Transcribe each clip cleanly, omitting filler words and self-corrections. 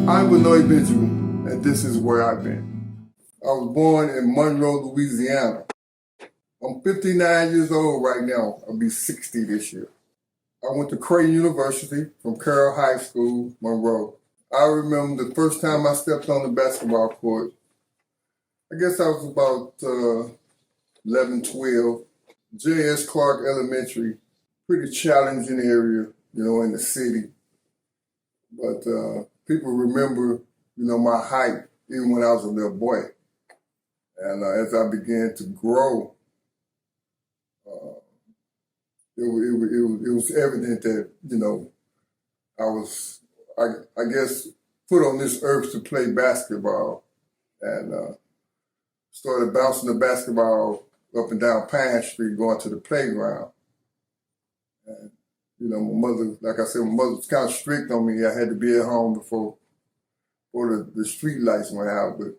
I'm Benoit Benjamin, and this is where I've been. I was born in Monroe, Louisiana. I'm 59 years old right now. I'll be 60 this year. I went to Creighton University from Carroll High School, Monroe. I remember the first time I stepped on the basketball court. I guess I was about 11, 12. J.S. Clark Elementary, pretty challenging area, in the city. But people remember, my height, even when I was a little boy. And as I began to grow, it was evident that, I was, I guess, put on this earth to play basketball. And started bouncing the basketball up and down Pine Street, going to the playground. And, my mother, like I said, my mother was kind of strict on me. I had to be at home before the street lights went out. But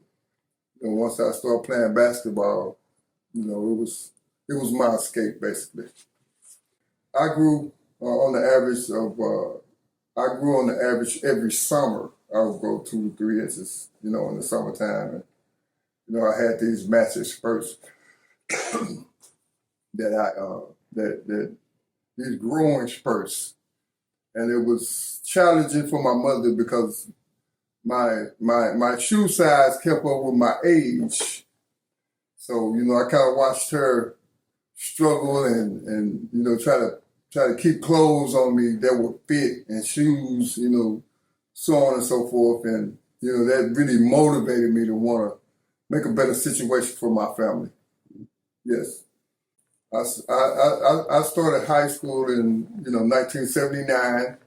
once I started playing basketball, it was my escape, basically. I grew on the average every summer. I would grow 2 to 3 inches, in the summertime. And, I had these massive spurts that these growing spurts. And it was challenging for my mother because my shoe size kept up with my age. So, I kind of watched her struggle and try to keep clothes on me that would fit and shoes, so on and so forth. And, that really motivated me to want to make a better situation for my family. Yes. I started high school in, 1979.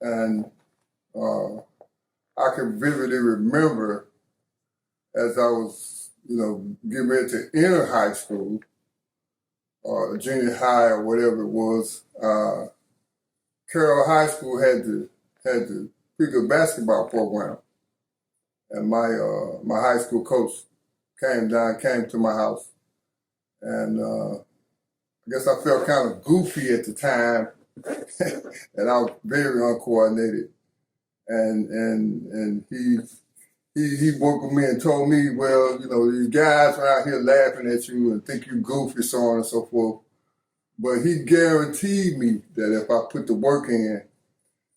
And I can vividly remember as I was, getting ready to enter high school, junior high or whatever it was, Carroll High School had the pretty good basketball program. And my high school coach came to my house. And I guess I felt kind of goofy at the time. And I was very uncoordinated. And he woke me and told me, well, these guys are out here laughing at you and think you goofy, so on and so forth. But he guaranteed me that if I put the work in,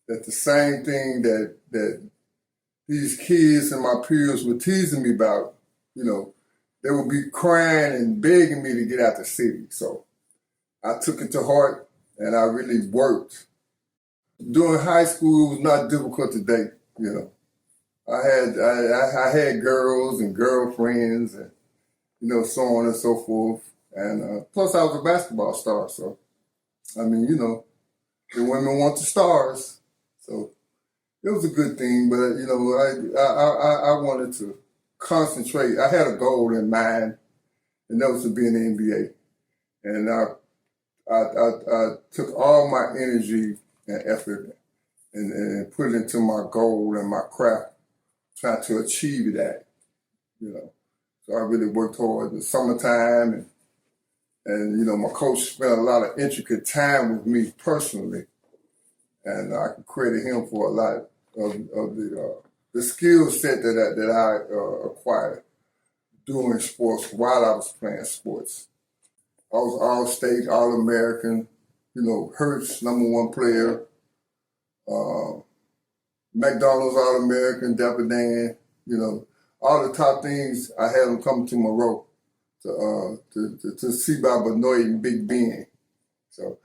that the same thing that these kids and my peers were teasing me about, they would be crying and begging me to get out the city. So I took it to heart and I really worked. During high school, it was not difficult to date, I had girls and girlfriends and, so on and so forth. And plus I was a basketball star. So, the women want the stars. So it was a good thing, but, I wanted to concentrate. I had a goal in mind, and that was to be in the NBA. And I took all my energy and effort and put it into my goal and my craft, trying to achieve that, So I really worked hard in the summertime, and my coach spent a lot of intricate time with me personally, and I can credit him for a lot of the skill set that I acquired doing sports while I was playing sports. I was All-State, All-American, Hertz, #1 player, McDonald's All-American, Dapper Dan, all the top things. I had them come to Monroe to see by Benoit and Big Ben. So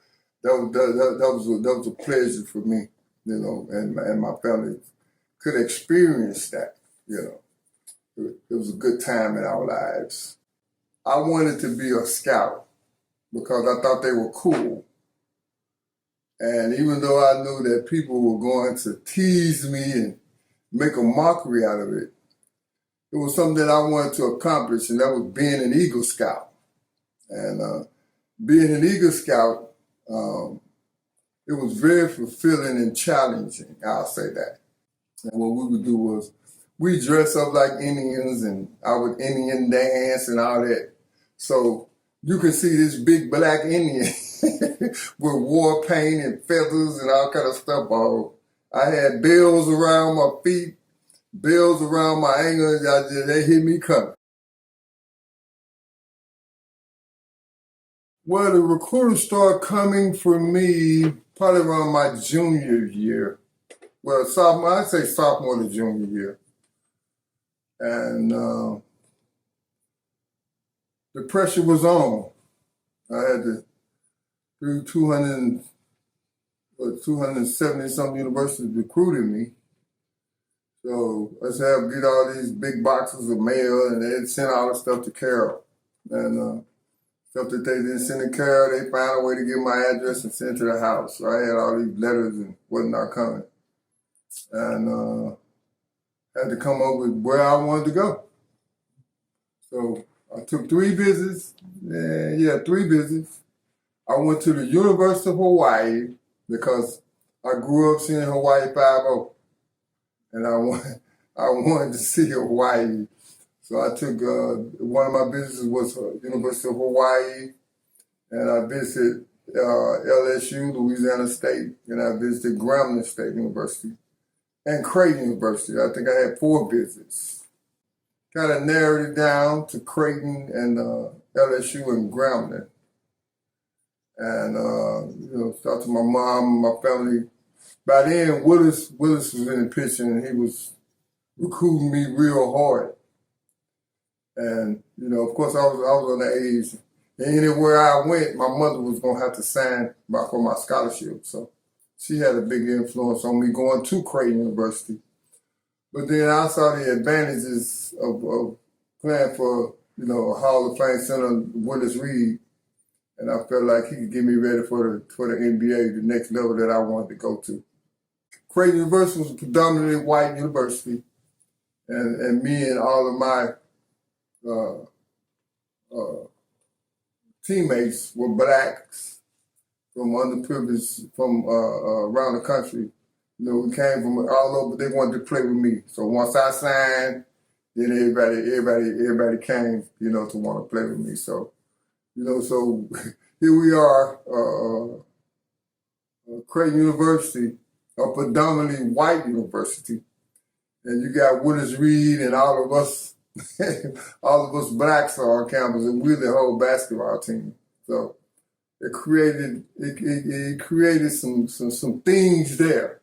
that was a pleasure for me, and my family could experience that, It was a good time in our lives. I wanted to be a scout because I thought they were cool. And even though I knew that people were going to tease me and make a mockery out of it, it was something that I wanted to accomplish, and that was being an Eagle Scout. And being an Eagle Scout, it was very fulfilling and challenging, I'll say that. And what we would do was we dress up like Indians, and I would Indian dance and all that. So you can see this big black Indian with war paint and feathers and all kind of stuff all I had bills around my feet, bills around my ankles. They hit me coming. Well, the recruiters started coming for me probably around my junior year. Well, sophomore, I'd say sophomore to junior year. And the pressure was on. I had to do 270-something universities recruiting me. So I said, I get all these big boxes of mail, and they'd send all the stuff to Carol. And stuff that they didn't send to Carol, they found a way to get my address and send it to the house. So I had all these letters and whatnot coming. And had to come up with where I wanted to go. So I took 3 visits. Yeah, 3 visits. I went to the University of Hawaii because I grew up seeing Hawaii 5-0. And I wanted to see Hawaii. So I took, one of my visits was University of Hawaii, and I visited LSU, Louisiana State, and I visited Grambling State University and Creighton University. I think I had 4 visits. Kind of narrowed it down to Creighton and LSU and Grambling. And, talked to my mom and my family. By then, Willis was in the picture, and he was recruiting me real hard. And, of course, I was on the age. And anywhere I went, my mother was going to have to sign for my scholarship. So she had a big influence on me going to Creighton University. But then I saw the advantages of playing for, a Hall of Fame center, Willis Reed. And I felt like he could get me ready for the NBA, the next level that I wanted to go to. Creighton University was a predominantly white university. And me and all of my teammates were blacks from underprivileged, from around the country. We came from all over. They wanted to play with me. So once I signed, then everybody came, to want to play with me. So, so here we are, Creighton University, a predominantly white university, and you got Willis Reed and all of us. All of us blacks are on campus, and we're the whole basketball team. So it created some things there.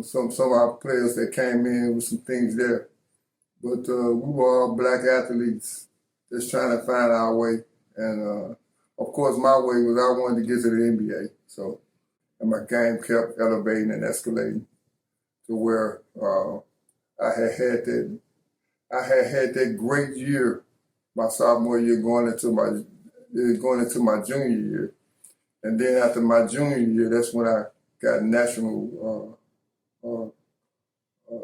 Some of our players that came in with some things there. But we were all black athletes just trying to find our way. And of course, my way was I wanted to get to the NBA. So, and my game kept elevating and escalating to where I had had that great year, my sophomore year, going into my junior year, and then after my junior year, that's when I got national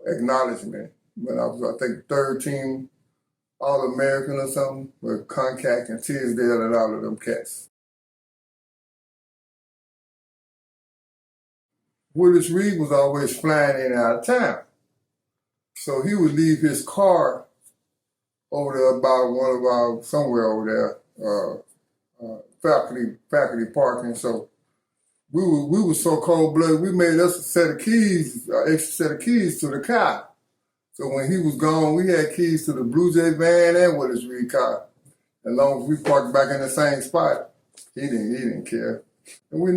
acknowledgement. When I was, I think, 3rd team All-American or something with Concac and Tisdale and all of them cats. Willis Reed was always flying in and out of town. So he would leave his car over there about somewhere over there, faculty parking. So we were so cold-blooded, we made us a set of keys, extra set of keys to the car. So when he was gone, we had keys to the Blue Jay van and Willis Reed car. As long as we parked back in the same spot, he didn't care. And we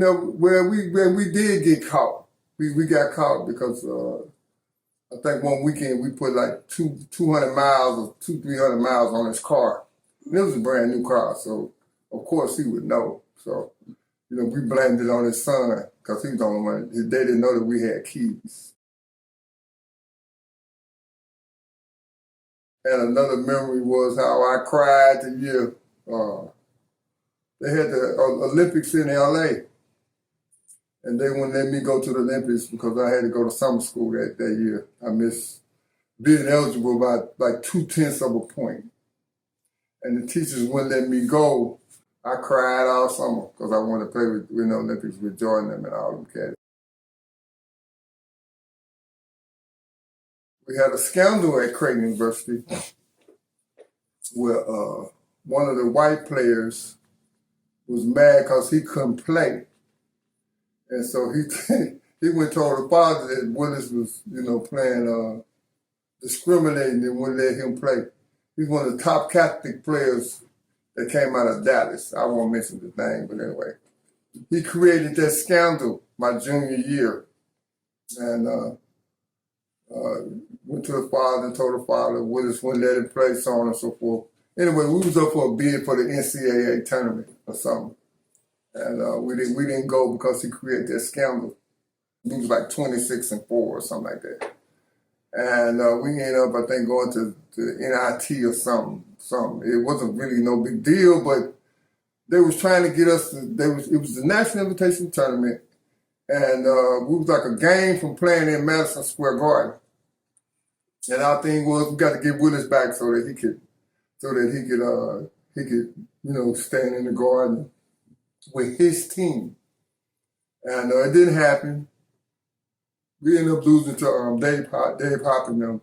did get caught. We got caught because I think one weekend we put like 200 miles or 300 miles on his car. And it was a brand new car, so of course he would know. So, we blamed it on his son because he was the only one. They didn't know that we had keys. And another memory was how I cried the year they had the Olympics in LA. And they wouldn't let me go to the Olympics because I had to go to summer school that year. I missed being eligible by like 0.2 of a point. And the teachers wouldn't let me go. I cried all summer because I wanted to play in the Olympics with Jordan and all them cats. We had a scandal at Creighton University where one of the white players was mad because he couldn't play. And so he he went and told the father that Willis was, playing discriminating and wouldn't let him play. He's one of the top Catholic players that came out of Dallas. I won't mention the name, but anyway. He created that scandal my junior year. And went to the father and told the father Willis wouldn't let him play, so on and so forth. Anyway, we was up for a bid for the NCAA tournament or something. And we didn't go because he created that scandal. We was like 26-4 or something like that. And we ended up, I think, going to NIT or something. It wasn't really no big deal, but they was trying to get us. It was the National Invitation Tournament, and we was like a game from playing in Madison Square Garden. And our thing was we got to get Willis back so that he could stand in the garden with his team. And it didn't happen. We ended up losing to Dave Hop and them,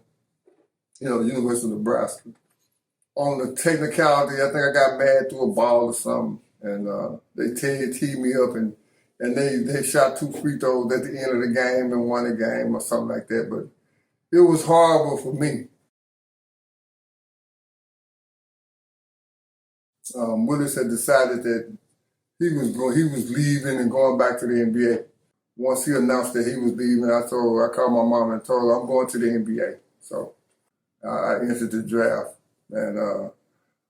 University of Nebraska. On the technicality, I think I got mad through a ball or something, and they teed me up, and they shot 2 free throws at the end of the game and won the game or something like that. But it was horrible for me. Willis had decided that he was leaving and going back to the NBA. Once he announced that he was leaving, I called my mom and told her I'm going to the NBA. So I entered the draft. And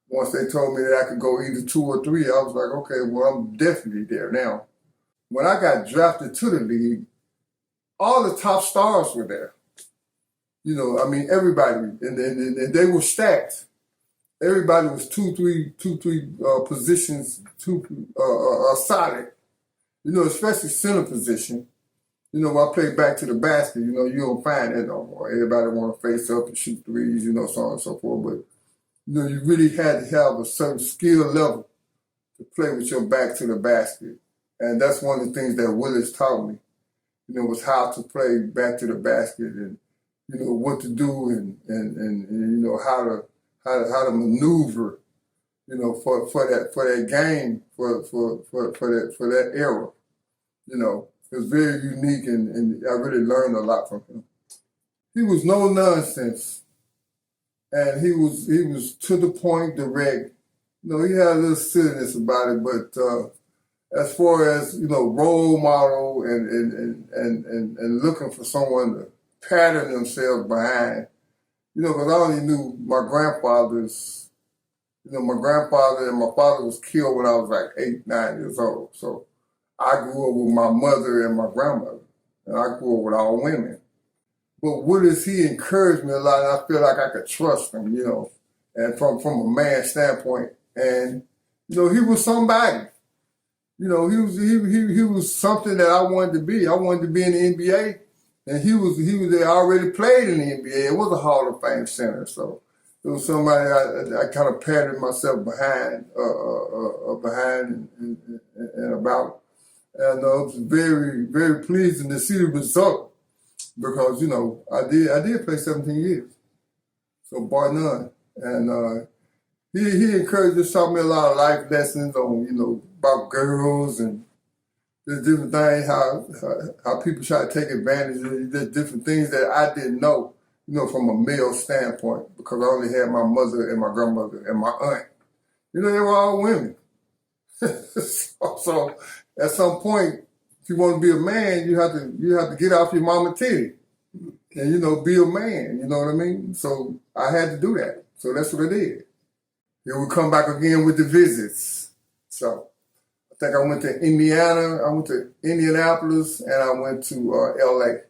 once they told me that I could go either 2 or 3, I was like, okay, well, I'm definitely there now. When I got drafted to the league, all the top stars were there. Everybody, and they were stacked. Everybody was two, three positions, solid. Especially center position. I played back to the basket. You don't find that no more. Everybody want to face up and shoot threes, so on and so forth. But you really had to have a certain skill level to play with your back to the basket, and that's one of the things that Willis taught me. Was how to play back to the basket and what to do and how to maneuver. For that game, for that era, it was very unique, and I really learned a lot from him. He was no nonsense, and he was to the point, direct. He had a little silliness about it, but as far as role model and looking for someone to pattern themselves behind, because I only knew my grandfather's. My grandfather and my father was killed when I was like 8, 9 years old. So I grew up with my mother and my grandmother. And I grew up with all women. But Willis, he encouraged me a lot, and I feel like I could trust him, and from a man's standpoint. And, he was somebody. He was something that I wanted to be. I wanted to be in the NBA. And he was there, already played in the NBA. It was a Hall of Fame center, so it was somebody I kind of patted myself behind and about. And it was very, very pleasing to see the result because, I did play 17 years. So bar none. And he encouraged us, taught me a lot of life lessons on, about girls and there's different things, how people try to take advantage of there's different things that I didn't know. From a male standpoint, because I only had my mother and my grandmother and my aunt. They were all women. so at some point, if you want to be a man, you have to get off your mama titty and, be a man, you know what I mean? So I had to do that. So that's what I did. Then we come back again with the visits. So I think I went to Indiana, I went to Indianapolis, and I went to LA.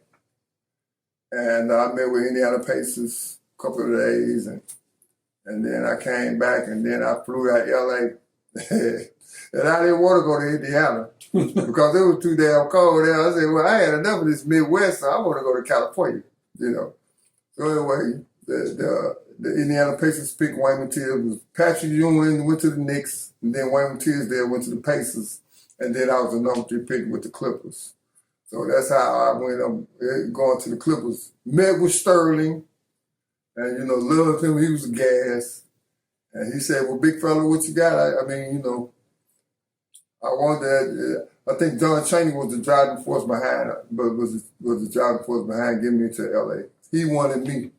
And I met with Indiana Pacers a couple of days, and then I came back, and then I flew out LA. And I didn't want to go to Indiana because it was too damn cold there. I said, well, I had enough of this Midwest, so I want to go to California, So anyway, the Indiana Pacers picked Wayne Mathias. Was Patrick Ewing went to the Knicks, and then Wayne Mathias there went to the Pacers, and then I was the number 3 pick with the Clippers. So that's how I went up going to the Clippers. Met with Sterling and, loved him. He was a gas. And he said, well, big fella, what you got? I wanted that. I think John Chaney was the driving force behind, but was the driving force behind getting me to LA. He wanted me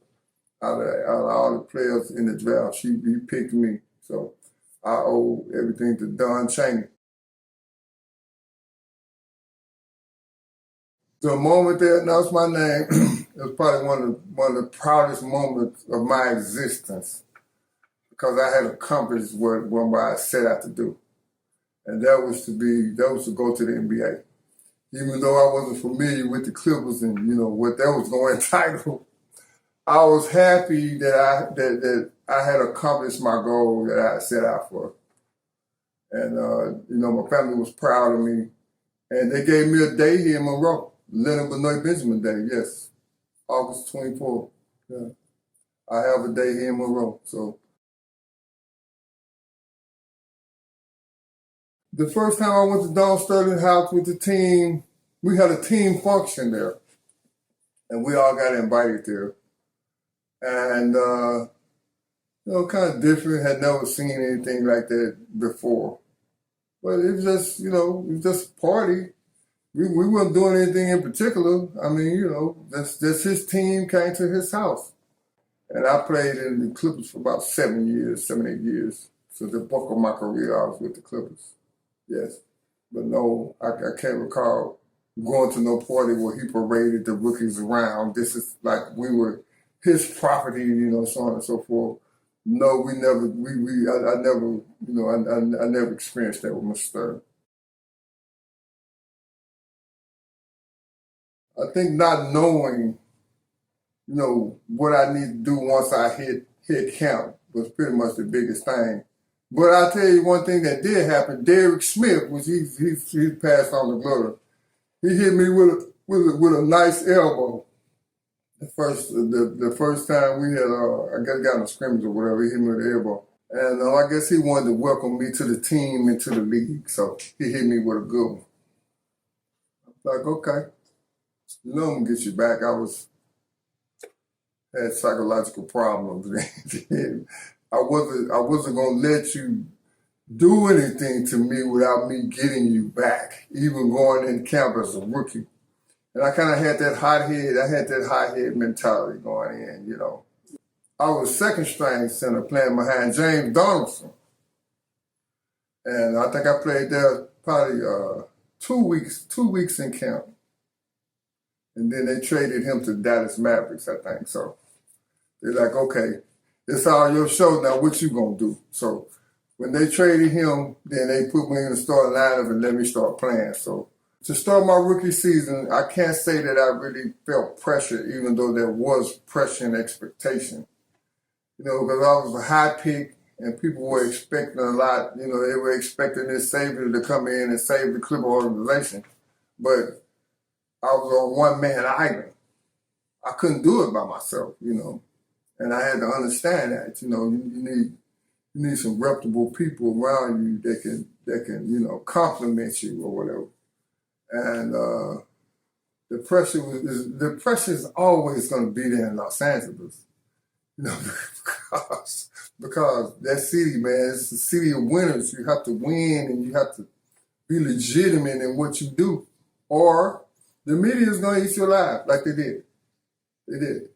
out of all the players in the draft. He picked me, so I owe everything to Don Chaney. The moment they announced my name, it was probably one of the proudest moments of my existence because I had accomplished what I set out to do, and that was to go to the NBA. Even though I wasn't familiar with the Clippers and what that was going to entitle, I was happy that I had accomplished my goal that I had set out for, and my family was proud of me, and they gave me a day here in Monroe. Benoit Benjamin Day, yes, August 24th. Yeah. I have a day here in Monroe. So the first time I went to Don Sterling's house with the team, we had a team function there, and we all got invited there. And kind of different. Had never seen anything like that before, but it was just it was just a party. We weren't doing anything in particular. I mean, that's his team came to his house. And I played in the Clippers for about 7 years, 8 years. So the bulk of my career I was with the Clippers. Yes. But no, I can't recall going to no party where he paraded the rookies around. This is like we were his property, so on and so forth. No, I never experienced that with Mr. Sterling. I think not knowing, what I need to do once I hit count was pretty much the biggest thing. But I'll tell you one thing that did happen. Derek Smith, which he passed on the glory, he hit me with a nice elbow. The first time we had, I guess got in a scrimmage or whatever, he hit me with the elbow. And I guess he wanted to welcome me to the team and to the league. So he hit me with a good one. I was like, okay. I'm gonna get you back. I had psychological problems. I wasn't gonna let you do anything to me without me getting you back, even going in camp as a rookie. And I kind of had that hot head mentality going in, I was second string center playing behind James Donaldson. And I think I played there probably 2 weeks in camp. And then they traded him to Dallas Mavericks, I think. So they're like, okay, it's all your show now. What you gonna do? So when they traded him, then they put me in the starting lineup and let me start playing. So to start my rookie season, I can't say that I really felt pressure, even though there was pressure and expectation. Because I was a high pick and people were expecting a lot. They were expecting this savior to come in and save the Clipper organization. But I was on one-man island. I couldn't do it by myself, and I had to understand that, you need some reputable people around you that can compliment you or whatever. And the pressure is always going to be there in Los Angeles, because that city, man, it's a city of winners. You have to win and you have to be legitimate in what you do, or the media is going to eat you alive like they did. They did.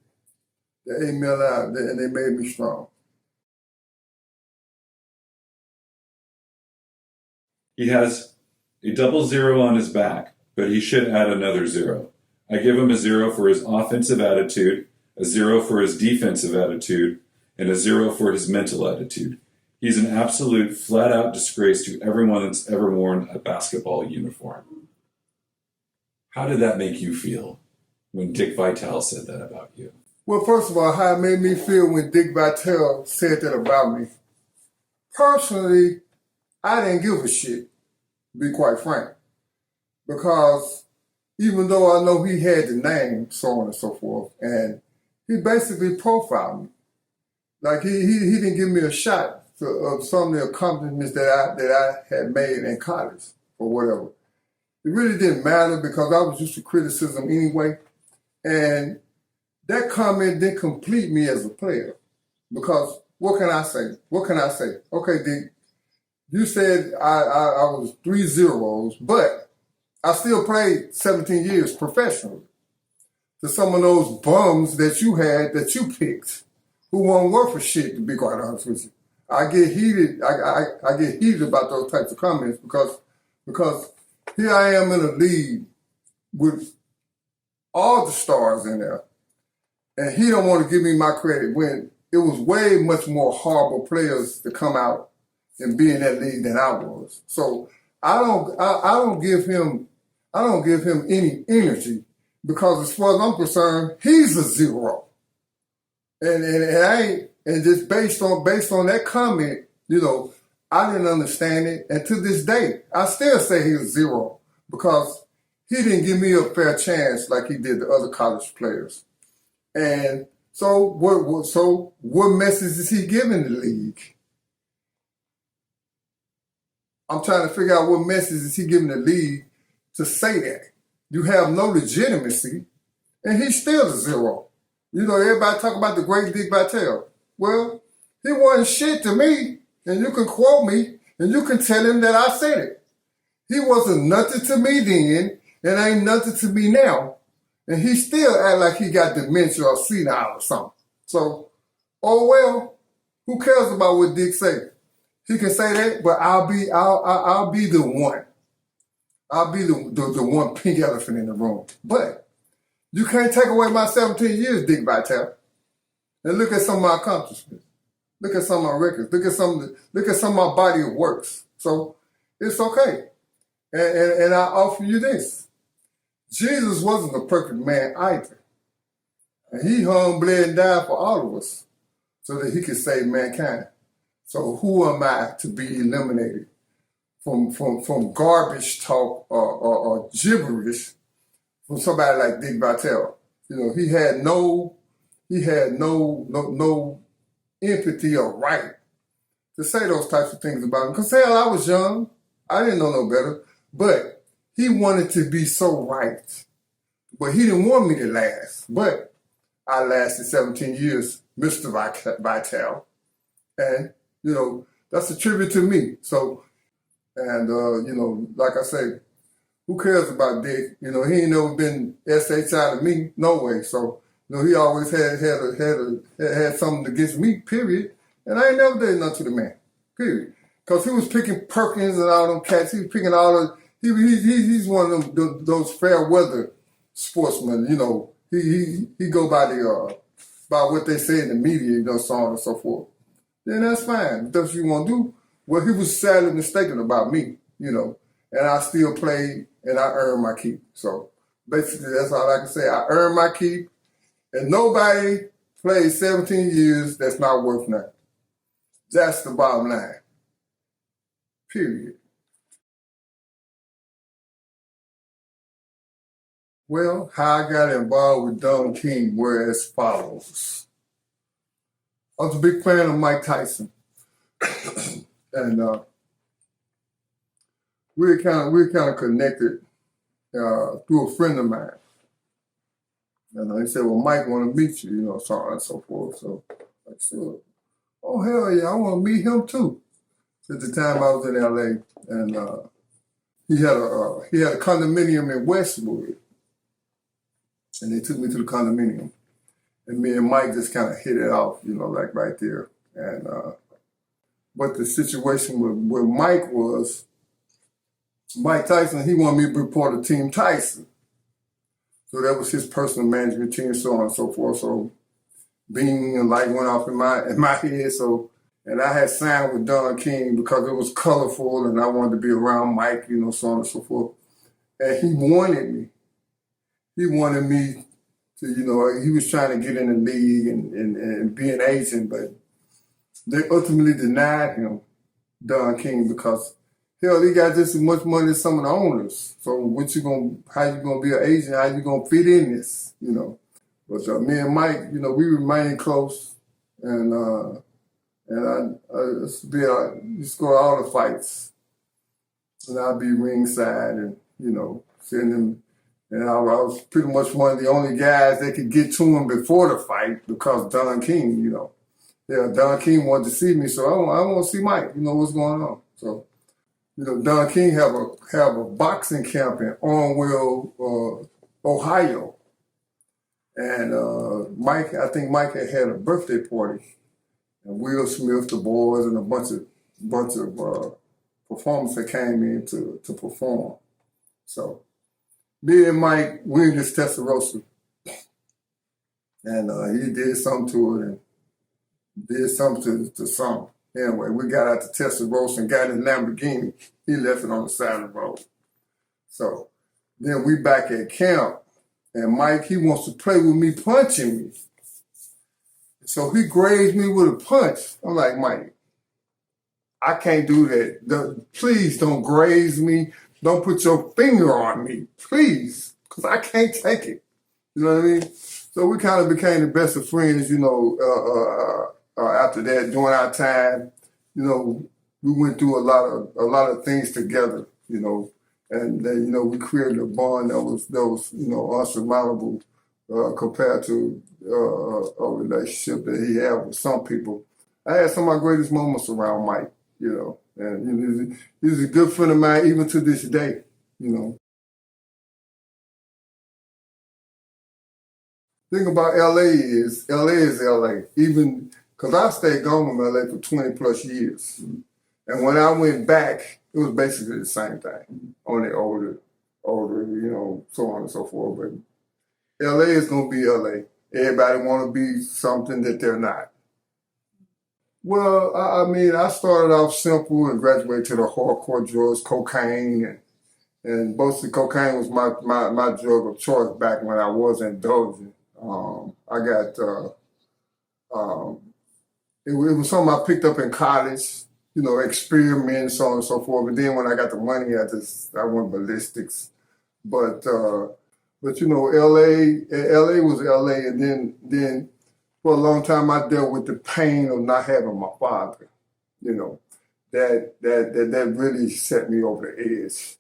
They ate me alive, and they made me strong. He has a 00 on his back, but he should add another 0. I give him a 0 for his offensive attitude, a 0 for his defensive attitude, and a 0 for his mental attitude. He's an absolute flat-out disgrace to everyone that's ever worn a basketball uniform. How did that make you feel when Dick Vitale said that about you? Well, first of all, how it made me feel when Dick Vitale said that about me. Personally, I didn't give a shit, to be quite frank. Because even though I know he had the name, so on and so forth, and he basically profiled me. Like he didn't give me a shot of some of the accomplishments that I had made in college or whatever. It really didn't matter because I was used to criticism anyway. And that comment didn't complete me as a player. Because what can I say? Okay, Dick, You said I was 3 zeros, but I still played 17 years professionally. To some of those bums that you had that you picked, who weren't worth a shit, to be quite honest with you. I get heated. I get heated about those types of comments because here I am in a league with all the stars in there, and he don't want to give me my credit when it was way much more horrible players to come out and be in that league than I was. So I don't give him any energy because as far as I'm concerned, he's a zero. And just based on that comment, I didn't understand it. And to this day, I still say he's a zero because he didn't give me a fair chance like he did the other college players. And so what message is he giving the league? I'm trying to figure out what message is he giving the league to say that. You have no legitimacy, and he's still a zero. Everybody talk about the great Dick Vitale. Well, he wasn't shit to me, and you can quote me, and you can tell him that I said it. He wasn't nothing to me then, and ain't nothing to me now. And he still act like he got dementia or senile or something. So, oh well, who cares about what Dick say? He can say that, but I'll be the one. I'll be the one pink elephant in the room. But you can't take away my 17 years, Dick Vitale. And look at some of my accomplishments. Look at some of my records. Look at some of my body of works. So it's okay. And I offer you this. Jesus wasn't a perfect man either. And he hung, bled, and died for all of us so that he could save mankind. So who am I to be eliminated from garbage talk or gibberish from somebody like Dick Vitale? He had no empathy or right to say those types of things about him. Because hell, I was young. I didn't know no better. But he wanted to be so right. But he didn't want me to last. But I lasted 17 years, Mr. Vitale. And that's a tribute to me. So, and, like I say, who cares about Dick? He ain't never been SHI to me, no way. So, he always had something against me, period. And I ain't never did nothing to the man, period. Because he was picking Perkins and all them cats. He was picking all of, he's one of them, those fair weather sportsmen, He go by by what they say in the media, so on and so forth. Then that's fine. If that's what you want to do. Well, he was sadly mistaken about me, and I still played and I earned my keep. So basically, that's all I can say. I earned my keep, and nobody played 17 years that's not worth nothing. That's the bottom line. Period. Well, how I got involved with Don King were as follows. I was a big fan of Mike Tyson. And we were kind of connected through a friend of mine. And he said, well, Mike want to meet you, so on and so forth. So I said, oh, hell yeah, I want to meet him too. At the time I was in LA, and he had a condominium in Westwood. And they took me to the condominium. And me and Mike just kind of hit it off, like right there. And but the situation with Mike was, Mike Tyson, he wanted me to be part of Team Tyson. So that was his personal management team, so on and so forth. So being and light went off in my head. So, and I had signed with Don King because it was colorful and I wanted to be around Mike, so on and so forth. And he wanted me. He wanted me to, he was trying to get in the league and be an agent, but they ultimately denied him, Don King, because hell, he got just as much money as some of the owners. So how you gonna be an agent? How you gonna fit in this? But me and Mike, we remained close, and I used to score all the fights, and I'd be ringside and sitting him. And I was pretty much one of the only guys that could get to him before the fight because Don King, Don King wanted to see me, so I want to see Mike, what's going on. So, Don King have a boxing camp in Orwell, Ohio. And I think Mike had a birthday party. And Will Smith, the boys, and a bunch of performers that came in to perform. So me and Mike, we in this Testarossa. And he did something to it and did something to some. Anyway, we got out to Testarossa and got in Lamborghini. He left it on the side of the road. So then we back at camp, and Mike, he wants to play with me, punching me. So he grazed me with a punch. I'm like, Mike, I can't do that. Please don't graze me. Don't put your finger on me, please, because I can't take it. You know what I mean? So we kind of became the best of friends, after that, during our time. We went through a lot of things together, and then, we created a bond that was unsurmountable compared to a relationship that he had with some people. I had some of my greatest moments around Mike, and he's a good friend of mine even to this day, Thing about LA is LA. Even because I stayed gone from LA for 20 plus years. And when I went back, it was basically the same thing. Only older, so on and so forth. But LA is gonna be LA. Everybody wanna be something that they're not. Well, I started off simple and graduated to the hardcore drugs, cocaine, and mostly cocaine was my drug of choice back when I was indulging. I got, it was something I picked up in college, experiments, so on and so forth. But then when I got the money, I went ballistics. But LA was LA. And then for a long time, I dealt with the pain of not having my father, that really set me over the edge.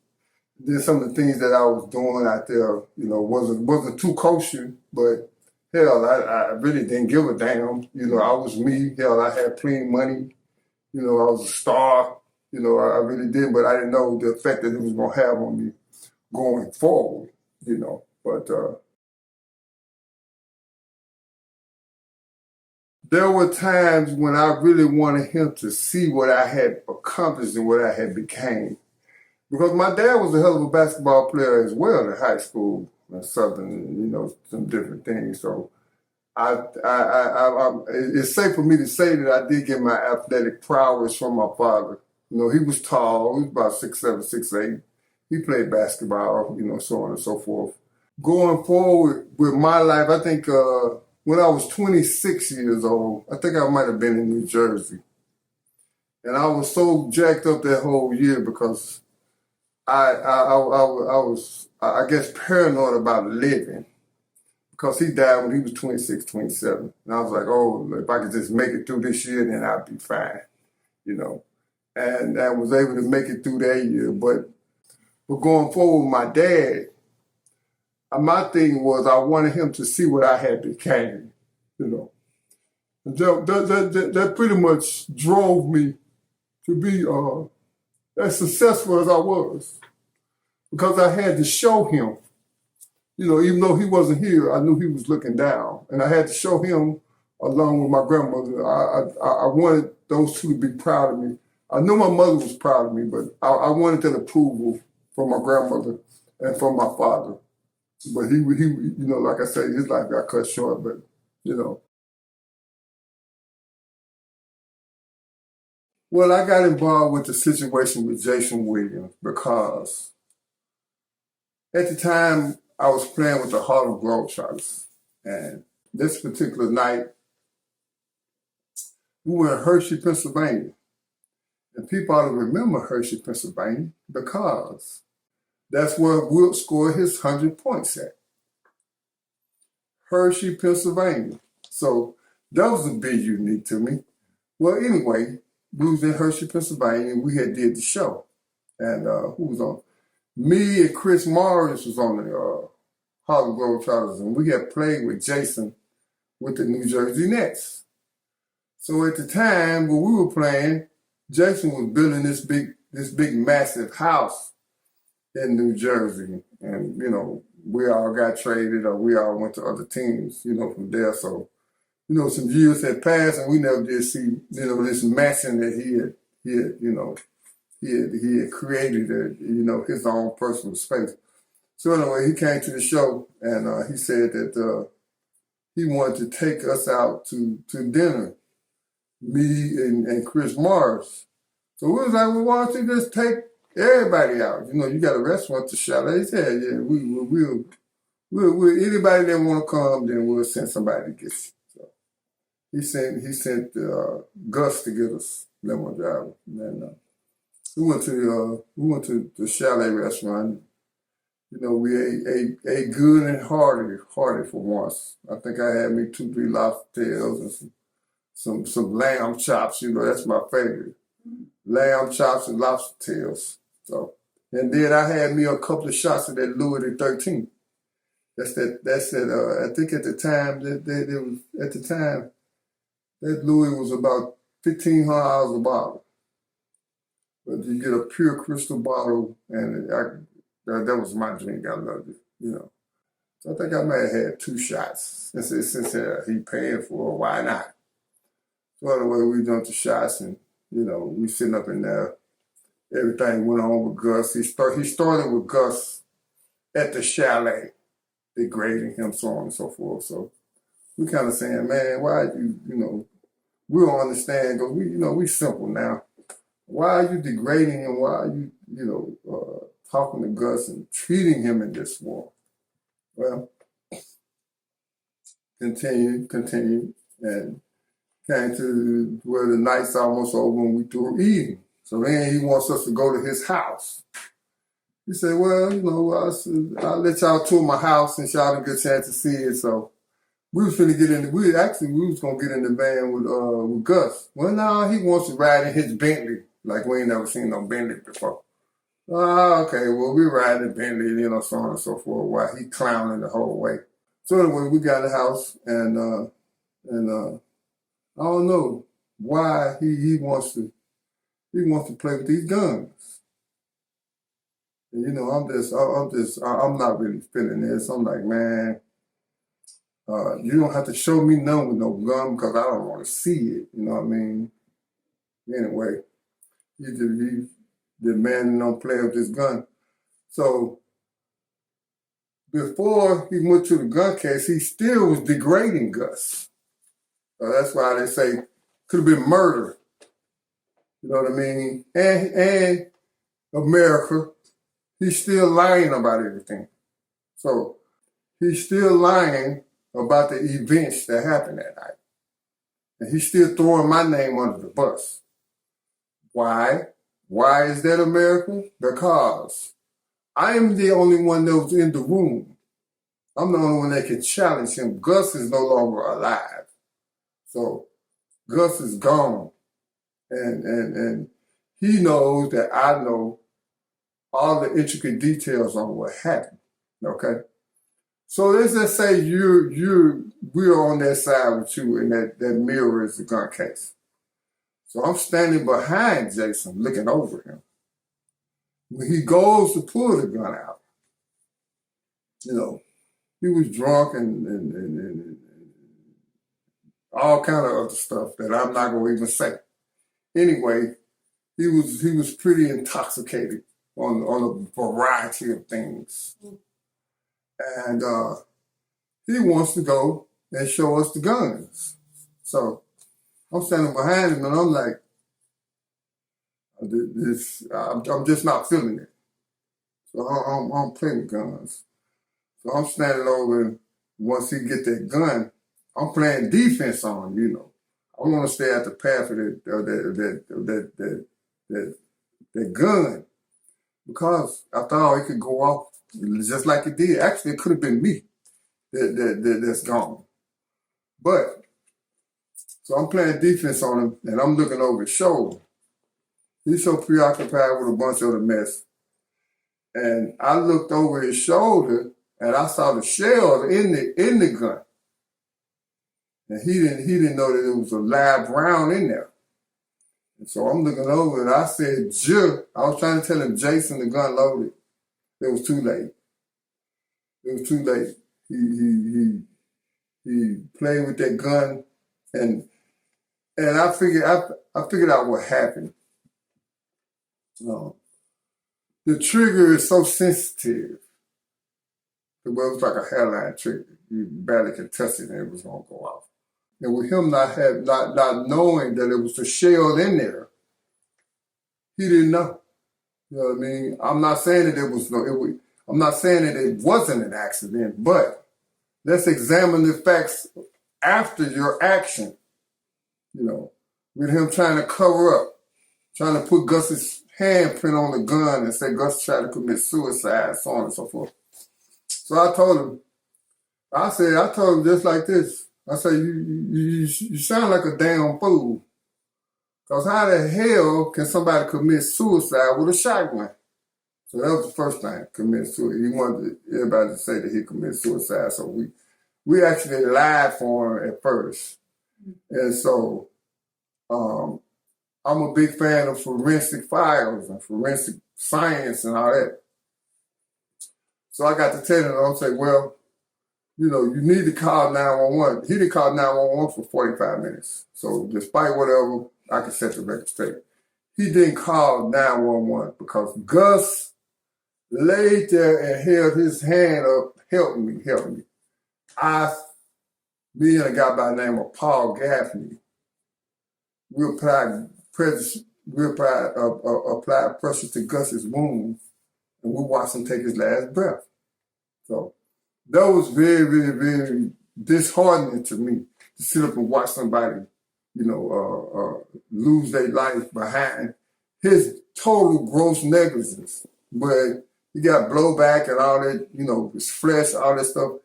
Then some of the things that I was doing out there, wasn't too kosher, but hell, I really didn't give a damn. I was me. Hell, I had plenty of money. I was a star. I really did, but I didn't know the effect that it was going to have on me going forward, But there were times when I really wanted him to see what I had accomplished and what I had became. Because my dad was a hell of a basketball player as well in high school and Southern, some different things. So it's safe for me to say that I did get my athletic prowess from my father. He was tall. He was about 6'7", 6'8". He played basketball, so on and so forth. Going forward with my life, I think when I was 26 years old, I think I might have been in New Jersey. And I was so jacked up that whole year because I was, I guess, paranoid about living because he died when he was 26, 27. And I was like, oh, if I could just make it through this year, then I'd be fine, And I was able to make it through that year. But going forward with my dad, my thing was I wanted him to see what I had became, That pretty much drove me to be as successful as I was because I had to show him, even though he wasn't here, I knew he was looking down. And I had to show him, along with my grandmother, I wanted those two to be proud of me. I knew my mother was proud of me, but I wanted that approval from my grandmother and from my father. But he, like I said, his life got cut short, but, Well, I got involved with the situation with Jayson Williams because at the time I was playing with the Harlem Globetrotters. And this particular night, we were in Hershey, Pennsylvania. And people ought to remember Hershey, Pennsylvania because that's where Wilt scored his 100 points at. Hershey, Pennsylvania. So that was a bit unique to me. Well, anyway, we was in Hershey, Pennsylvania, and we had did the show. And who was on? Me and Chris Morris was on the Harlem Globetrotters, and we had played with Jayson with the New Jersey Nets. So at the time when we were playing, Jayson was building this big massive house in New Jersey, and we all got traded, or we all went to other teams, from there. So some years had passed, and we never did see this mansion that he had created, his own personal space. So anyway, he came to the show, and he said that he wanted to take us out to dinner, me and Chris Morris. So we was like, well, why don't you just take everybody out? You got a restaurant to Chalet. He said, yeah, we'll anybody that want to come, then we'll send somebody to get you. So he sent Gus to get us, limo driver, and we went to the Chalet restaurant. We ate good and hearty for once. I think I had me 2-3 lobster tails and some lamb chops. That's my favorite. Lamb chops and lobster tails. So, and then I had me a couple of shots of that Louis XIII. That's that. I think at the time that Louis was about $1,500 a bottle. But you get a pure crystal bottle, and that was my drink. I loved it. So I think I might have had 2 shots since he paying for it. Why not? So anyway, we jumped to shots, and we sitting up in there. Everything went on with Gus. He started with Gus at the Chalet, degrading him, so on and so forth. So we kind of saying, man, why we don't understand, because we simple now. Why are you degrading him? Why are you talking to Gus and treating him in this way? Well, continued, and came to where the night's almost over and we through eating. So then he wants us to go to his house. He said, well, I'll let y'all tour my house since y'all didn't get a chance to see it. So we was finna get in. We was gonna get in the van with Gus. Well, now he wants to ride in his Bentley, like we ain't never seen no Bentley before. Okay, well, we ride in Bentley, so on and so forth, while he clowning the whole way. So anyway, we got in the house, and I don't know why he wants to play with these guns. And I'm not really feeling this. I'm like, man, you don't have to show me none with no gun because I don't want to see it. You know what I mean? Anyway, he demanding don't play with this gun. So before he went to the gun case, he still was degrading Gus. So that's why they say could have been murder. You know what I mean? And America, he's still lying about everything. So he's still lying about the events that happened that night. And he's still throwing my name under the bus. Why? Why is that, America? Because I am the only one that was in the room. I'm the only one that can challenge him. Gus is no longer alive. So Gus is gone. And he knows that I know all the intricate details on what happened. Okay? So let's just say we're on that side with you, and that mirror is the gun case. So I'm standing behind Jayson, looking over him. When he goes to pull the gun out, he was drunk and all kind of other stuff that I'm not gonna even say. Anyway, he was pretty intoxicated on a variety of things. And he wants to go and show us the guns. So I'm standing behind him, and I'm like, I'm just not feeling it. So I'm playing with guns. So I'm standing over, and once he get that gun, I'm playing defense on him, I want to stay at the path of that gun, because I thought it could go off just like it did. Actually, it could have been me that's gone. But, so I'm playing defense on him, and I'm looking over his shoulder. He's so preoccupied with a bunch of the mess. And I looked over his shoulder, and I saw the shells in the gun. And he didn't know that it was a live round in there. And so I'm looking over and I said, I was trying to tell him, Jayson, the gun loaded. It was too late. It was too late. He played with that gun, and I figured out what happened. The trigger is so sensitive. It was like a hairline trigger. You barely could touch it and it was gonna go off. And with him not knowing that it was the shell in there, he didn't know. You know what I mean? I'm not saying that I'm not saying that it wasn't an accident, but let's examine the facts after your action. You know, with him trying to cover up, trying to put Gus's handprint on the gun and say Gus tried to commit suicide, so on and so forth. So I told him just like this. I said, you sound like a damn fool. Because how the hell can somebody commit suicide with a shotgun? So that was the first thing, commit suicide. He wanted everybody to say that he committed suicide. So we actually lied for him at first. And so I'm a big fan of forensic files and forensic science and all that. So I got to tell him, I'll say, well, you know, you need to call 911. He didn't call 911 for 45 minutes. So despite whatever, I can set the record straight. He didn't call 911 because Gus laid there and held his hand up, help me. Me and a guy by the name of Paul Gaffney, we applied pressure to Gus's wound, and we watched him take his last breath. So that was very, very, very disheartening to me to sit up and watch somebody, lose their life behind his total gross negligence. But he got blowback and all that, his flesh, all that stuff.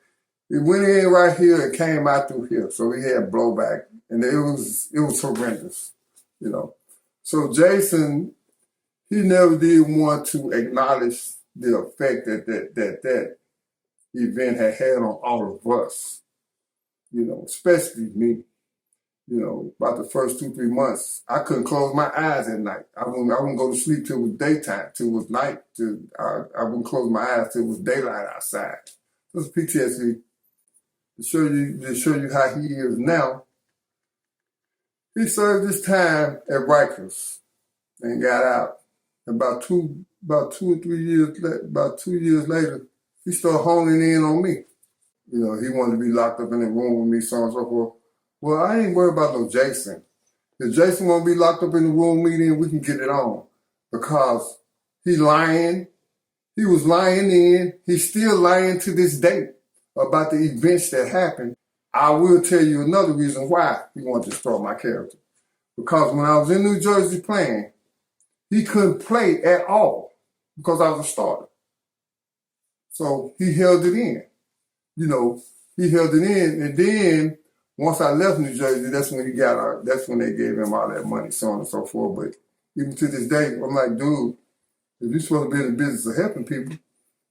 It went in right here and came out through here. So he had blowback, and it was horrendous, So Jayson, he never did want to acknowledge the effect that event had on all of us, especially me. About the first 2-3 months, I couldn't close my eyes at night. I wouldn't go to sleep till it was daytime, till it was night. I wouldn't close my eyes till it was daylight outside. It was PTSD. To show you how he is now, he served his time at Rikers and got out. About 2 years later, he started honing in on me. He wanted to be locked up in a room with me, so on and so forth. Well, I ain't worried about no Jayson. If Jayson want to be locked up in the room with me, then we can get it on. Because he lying. He was lying then. He's still lying to this day about the events that happened. I will tell you another reason why he wanted to destroy my character. Because when I was in New Jersey playing, he couldn't play at all because I was a starter. So he held it in. He held it in, and then once I left New Jersey, that's when they gave him all that money, so on and so forth. But even to this day, I'm like, dude, if you're supposed to be in the business of helping people,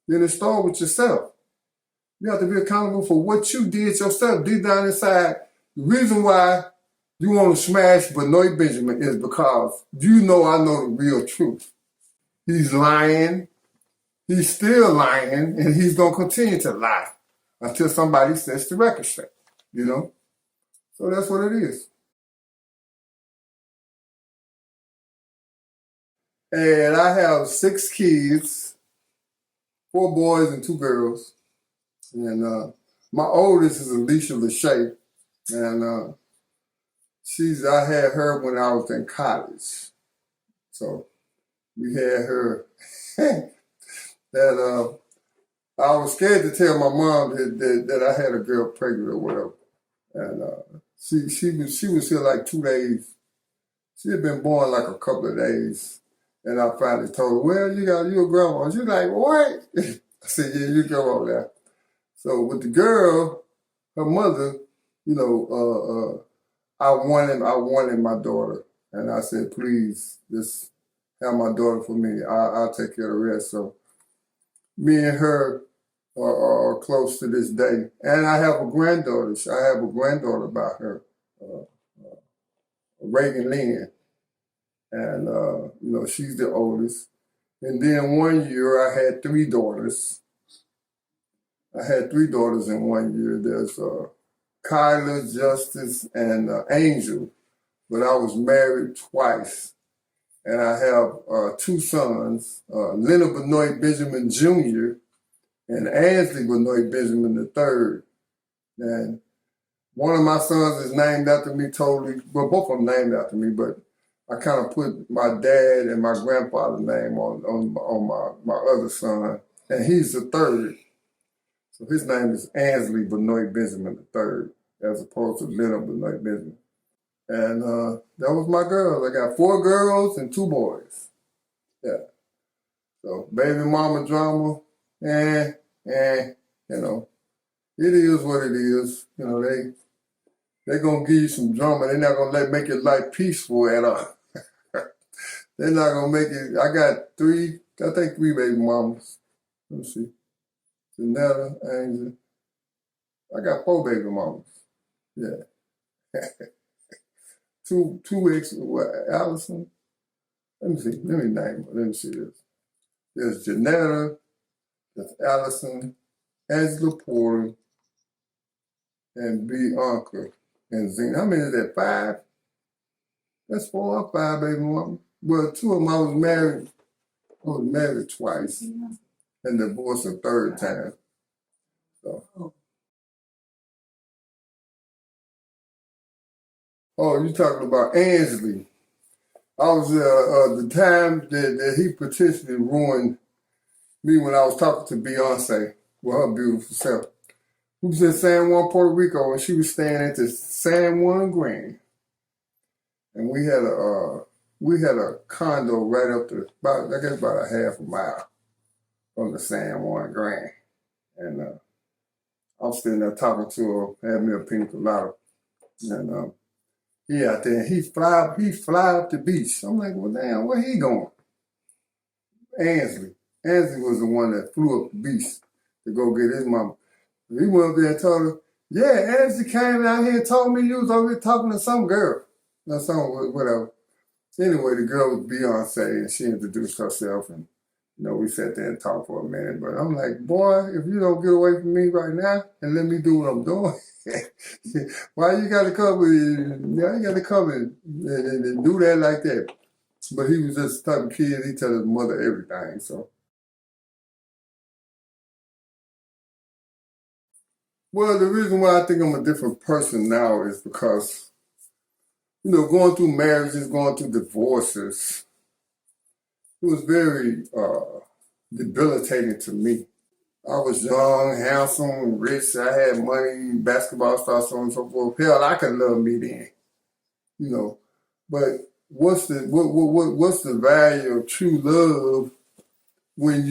then it starts with yourself. You have to be accountable for what you did yourself, deep down inside. The reason why you want to smash Benoit Benjamin is because I know the real truth. He's lying. He's still lying, and he's going to continue to lie until somebody sets the record straight, So that's what it is. And I have 6 kids, 4 boys and 2 girls. And my oldest is Alicia Lachey. And I had her when I was in college. So we had her. That I was scared to tell my mom that I had a girl pregnant or whatever. And she was here like 2 days. She had been born like a couple of days. And I finally told her, well, you a grandma. She's like, what? I said, yeah, you go over there. So with the girl, her mother, I wanted my daughter. And I said, please, just have my daughter for me. I'll take care of the rest. So me and her are close to this day. And I have a granddaughter. I have a granddaughter by her, Reagan Lynn. And, she's the oldest. And then one year I had 3 daughters. I had 3 daughters in one year. There's Kyla, Justice, and Angel. But I was married twice. And I have 2 sons, Leonard Benoit Benjamin Jr. and Ansley Benoit Benjamin III. And one of my sons is named after me totally. Well, both of them named after me, but I kind of put my dad and my grandfather's name on my other son. And he's the third. So his name is Ansley Benoit Benjamin III, as opposed to Leonard Benoit Benjamin. And that was my girls. I got 4 girls and 2 boys. Yeah. So baby mama drama, it is what it is. They gonna give you some drama. They're not gonna make your life peaceful at all. They're not gonna make it. I got 3 baby mamas. Let me see. Janetta, Angel. I got 4 baby mamas. Yeah. two ex, Allison? Let me see. Let me name her. Let me see this. There's Janetta, there's Allison, Angela Porter, and Bianca and Zena. How many is that? 5? That's 4 or 5 baby mamas. Well, 2 of them I was married. I was married twice and divorced a 3rd time. So. Oh, you talking about Ansley. I was the time that he potentially ruined me when I was talking to Beyonce with her beautiful self. We was in San Juan, Puerto Rico, and she was staying at the San Juan Grand. And we had a condo right up to about a half a mile from the San Juan Grand. And I was sitting there talking to her, had me a pina colada. And he out there, he fly up the beach. I'm like, well, damn, where he going? Ansley. Ansley was the one that flew up the beach to go get his mama. He went up there and told her, yeah, Ansley came out here and told me you was over here talking to some girl. Or something, whatever. Anyway, the girl was Beyonce, and she introduced herself, and we sat there and talked for a minute. But I'm like, boy, if you don't get away from me right now and let me do what I'm doing, why you got to come and do that like that? But he was just the type of kid, he tell his mother everything, so. Well, the reason why I think I'm a different person now is because, going through marriages, going through divorces, it was very debilitating to me. I was young, handsome, rich, I had money, basketball stars, so on and so forth. Hell, I could love me then, But what's the value of true love when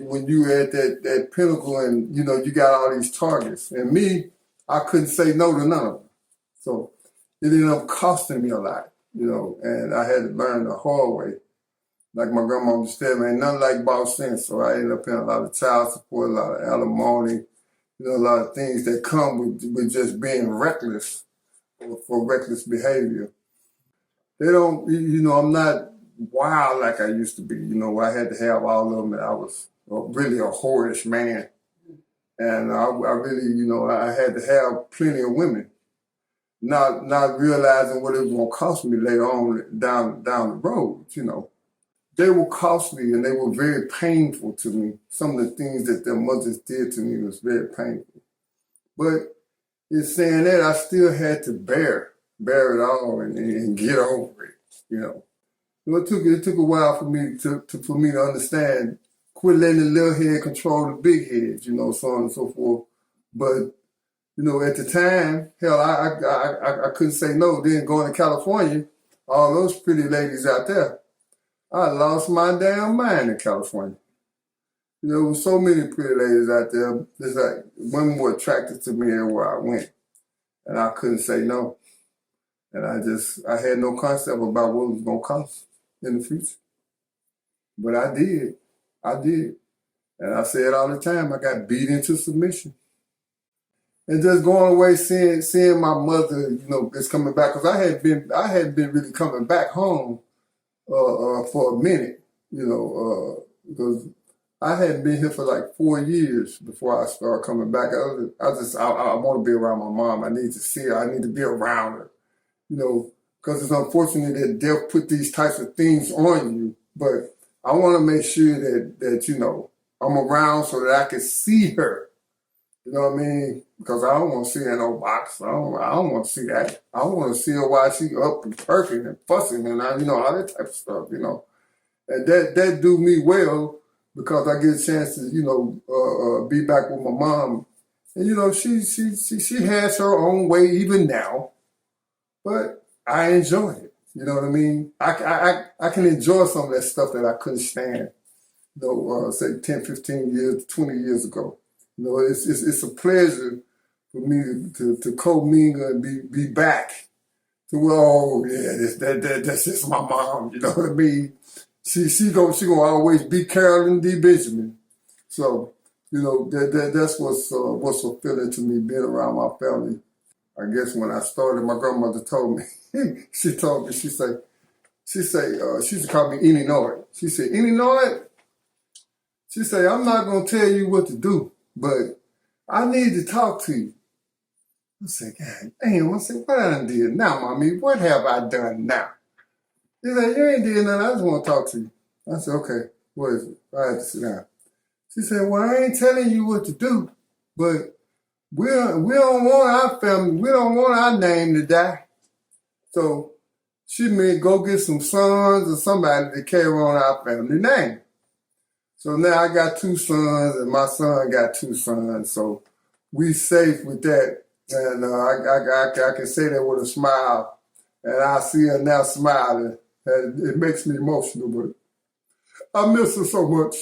when you at that pinnacle and you got all these targets? And me, I couldn't say no to none of them. So it ended up costing me a lot, and I had to learn the hard way. Like my grandma used to tell me, ain't nothing like boss sense. So I ended up paying a lot of child support, a lot of alimony, a lot of things that come with just being reckless for reckless behavior. They don't, I'm not wild like I used to be. I had to have all of them, and I was really a whorish man. And I really, I had to have plenty of women. Not realizing what it was going to cost me later on down the road, They were costly and they were very painful to me. Some of the things that their mothers did to me was very painful. But in saying that, I still had to bear it all and get over it, It took a while for me to understand, quit letting the little head control the big head, so on and so forth. But, at the time, hell, I couldn't say no. Then going to California, all those pretty ladies out there, I lost my damn mind in California. There were so many pretty ladies out there. It's like women were attracted to me everywhere I went. And I couldn't say no. And I had no concept about what it was going to cost in the future. But I did. And I say it all the time, I got beat into submission. And just going away, seeing my mother, is coming back. Because I hadn't been really coming back home for a minute, because I hadn't been here for like 4 years before I started coming back. I want to be around my mom. I need to see her. I need to be around her, because it's unfortunate that death put these types of things on you. But I want to make sure that I'm around so that I can see her. You know what I mean? Because I don't want to see her in no box. I don't want to see that. I want to see her while she up and perking and fussing and all that type of stuff. And that do me well because I get a chance to be back with my mom. And she has her own way even now, but I enjoy it. You know what I mean? I can enjoy some of that stuff that I couldn't stand. Say 10, 15 years, 20 years ago. It's a pleasure for me to co-mingle and be back to that's just my mom. You know what I mean? She gonna always be Carolyn D. Benjamin. So that's what's fulfilling to me, being around my family. I guess when I started, my grandmother told me. She told me she used to call me Illinois. She said, Illinois. She said, I'm not gonna tell you what to do, but I need to talk to you. I said, God damn, I said, what I done did now, mommy? What have I done now? She said, you ain't did nothing, I just want to talk to you. I said, okay, what is it? I had to sit down. She said, well, I ain't telling you what to do, but we don't want our family, we don't want our name to die. So she may go get some sons or somebody to carry on our family name. So now I got 2 sons and my son got 2 sons. So we safe with that. And I can say that with a smile. And I see her now smiling. And it makes me emotional, but I miss her so much.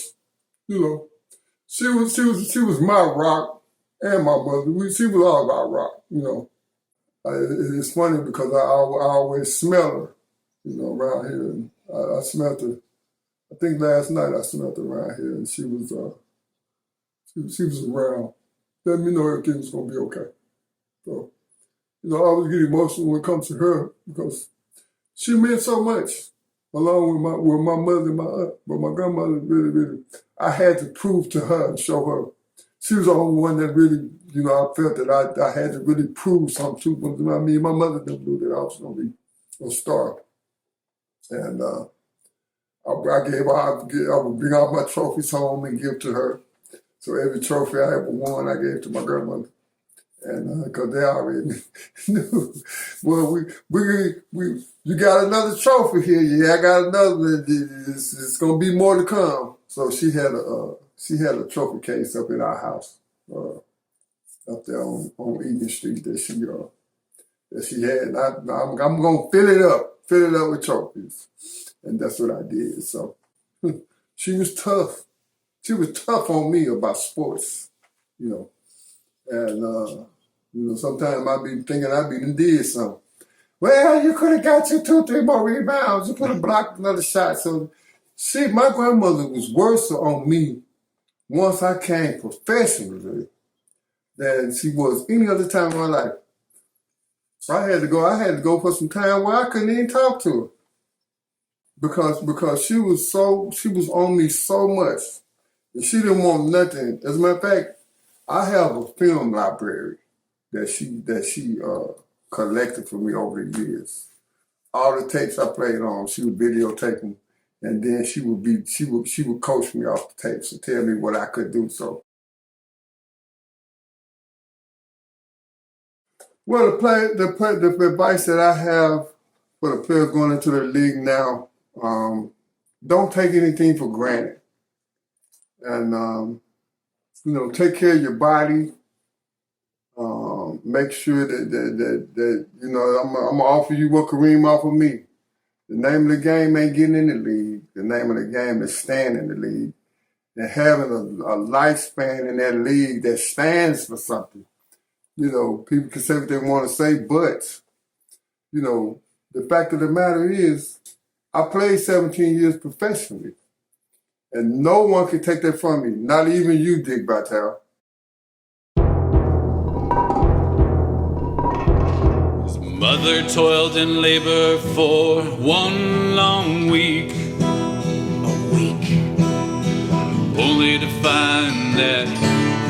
She was my rock and my mother. She was all about rock, It's funny because I always smell her, around here. And I smelled her. I think last night I smelled her around here, and she was around. Let me know everything was gonna be okay. So, I always get emotional when it comes to her because she meant so much, along with my mother and my aunt. But my grandmother really, really, I had to prove to her and show her. She was the only one that really, I felt that I had to really prove something to. But my mother didn't know that I was gonna be a star, and I would bring all my trophies home and give to her. So every trophy I ever won, I gave to my grandmother. And because they already knew, well, you got another trophy here. Yeah, I got another one. It's going to be more to come. So she had a trophy case up in our house, up there on Eaton Street that she had. And I'm going to fill it up with trophies. And that's what I did. So she was tough. She was tough on me about sports, And, sometimes I be thinking I be did something. Well, you could have got you 2, 3 more rebounds. You could have blocked another shot. So my grandmother was worse on me once I came professionally than she was any other time in my life. I had to go for some time where I couldn't even talk to her. Because she was on me so much, and she didn't want nothing. As a matter of fact, I have a film library that she collected for me over the years. All the tapes I played on, she would videotape them, and then she would coach me off the tapes and tell me what I could do. So, well, the advice that I have for the players going into the league now. Don't take anything for granted, and take care of your body. Make sure that I'm gonna offer you what Kareem offered me. The name of the game ain't getting in the league. The name of the game is staying in the league and having a lifespan in that league that stands for something. People can say what they want to say, but the fact of the matter is, I played 17 years professionally, and no one can take that from me, not even you, Dick Vitale. Mother toiled in labor for one long week. A week. Only to find that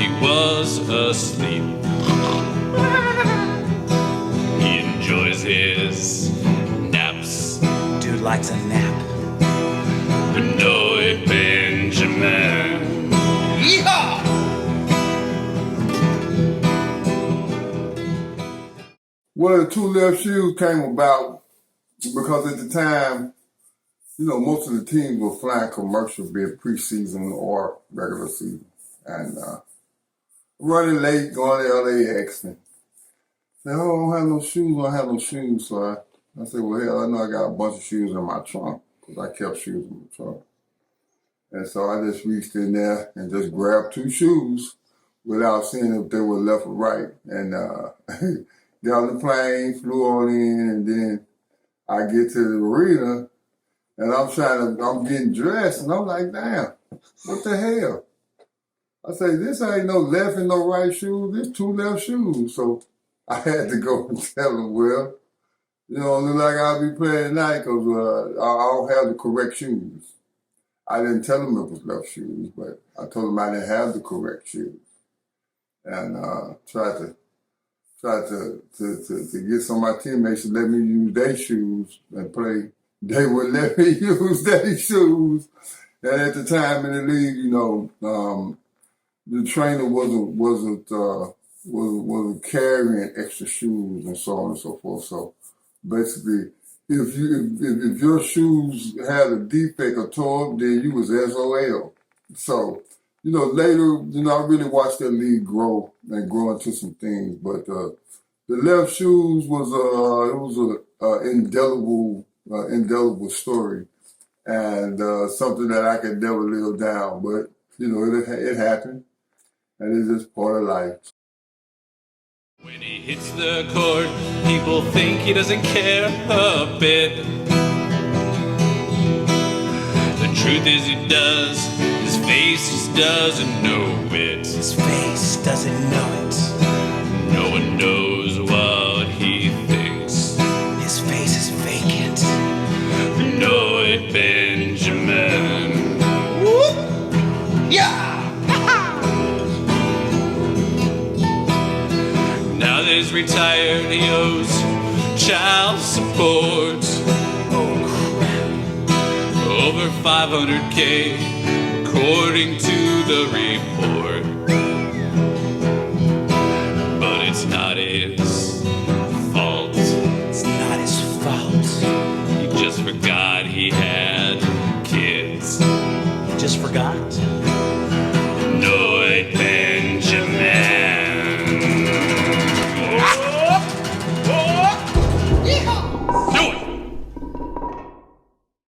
he was asleep. He enjoys his naps. Dude likes a nap. Benoit Benjamin. Yeehaw! Well, the two left shoes came about because at the time, you know, most of the teams were flying commercial, be it preseason or regular season. And running late, going to LAX. And said, oh, I don't have no shoes, So I said, well, hell, I know I got a bunch of shoes in my trunk because I kept shoes in my trunk. And so I just reached in there and just grabbed two shoes without seeing if they were left or right. And got on the plane, flew on in, and then I get to the arena, and I'm getting dressed, and I'm like, damn, what the hell? I say, this ain't no left and no right shoes, this two left shoes. So I had to go and tell them, well, you know, look like I'll be playing tonight because I don't have the correct shoes. I didn't tell them it was left shoes, but I told them I didn't have the correct shoes. And tried to get some of my teammates to let me use their shoes and play. They would let me use their shoes. And at the time in the league, you know, the trainer wasn't carrying extra shoes and so on and so forth. So basically, if your shoes had a defect or tore up, then you was SOL. So, you know, later, you know, I really watched that league grow into some things. But the left shoes was a indelible story, and something that I could never live down. But you know, it happened, and it's just part of life. When he hits the court, people think he doesn't care a bit. The truth is he does. His face just doesn't know it. His face doesn't know it. No one knows what he thinks. His face is vacant. Benoit Benjamin. Whoop! Yeah! Now that he's retired, he owes child support. Oh, crap. Over $500K, according to the report. But it's not his fault. It's not his fault. He just forgot he had kids. He just forgot?